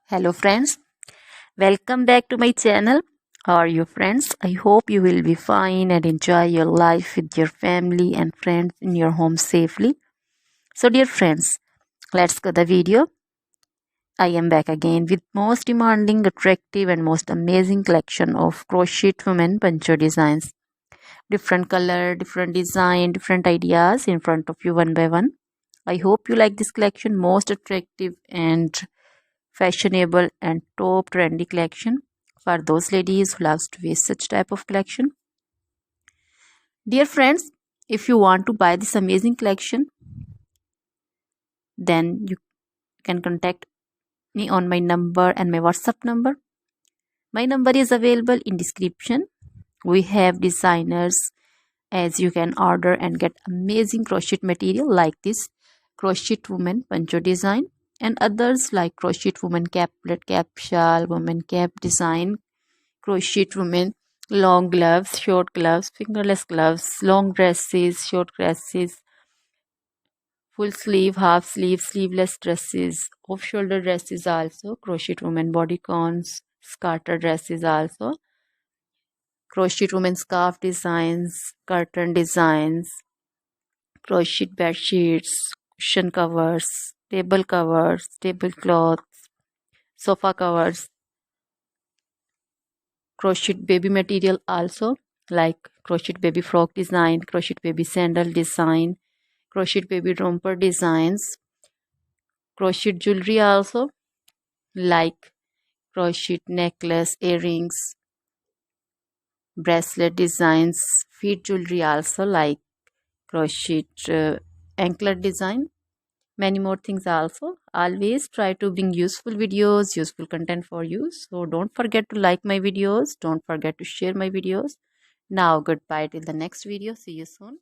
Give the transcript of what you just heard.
Hello friends, welcome back to my channel. How are you friends? I hope you will be fine and enjoy your life with your family and friends in your home safely. So dear friends, let's go the video. I am back again with most demanding, attractive and most amazing collection of crochet women poncho designs. Different color, different design, different ideas in front of you one by one. I hope you like this collection, most attractive and fashionable and top trendy collection for those ladies who loves to wear such type of collection. Dear friends, if you want to buy this amazing collection, then you can contact me on my number and my WhatsApp number. My number is available in description. We have designers as you can order and get amazing crochet material like this crochet woman poncho design and others like crochet woman caplet, cap shawl, woman cap design, crochet women long gloves, short gloves, fingerless gloves, long dresses, short dresses, full sleeve, half sleeve, sleeveless dresses, off shoulder dresses, also crochet women bodycons, scarter dresses, also crochet women scarf designs, curtain designs, crochet bed sheets, cushion covers, tablecloths, sofa covers, crochet baby material also like crochet baby frock design, crochet baby sandal design, crochet baby romper designs, crochet jewelry also like crochet necklace, earrings, bracelet designs, feet jewelry also like crochet anklet design, many more things also. Always try to bring useful videos, useful content for you, so don't forget to like my videos, don't forget to share my videos. Now goodbye till the next video, see you soon.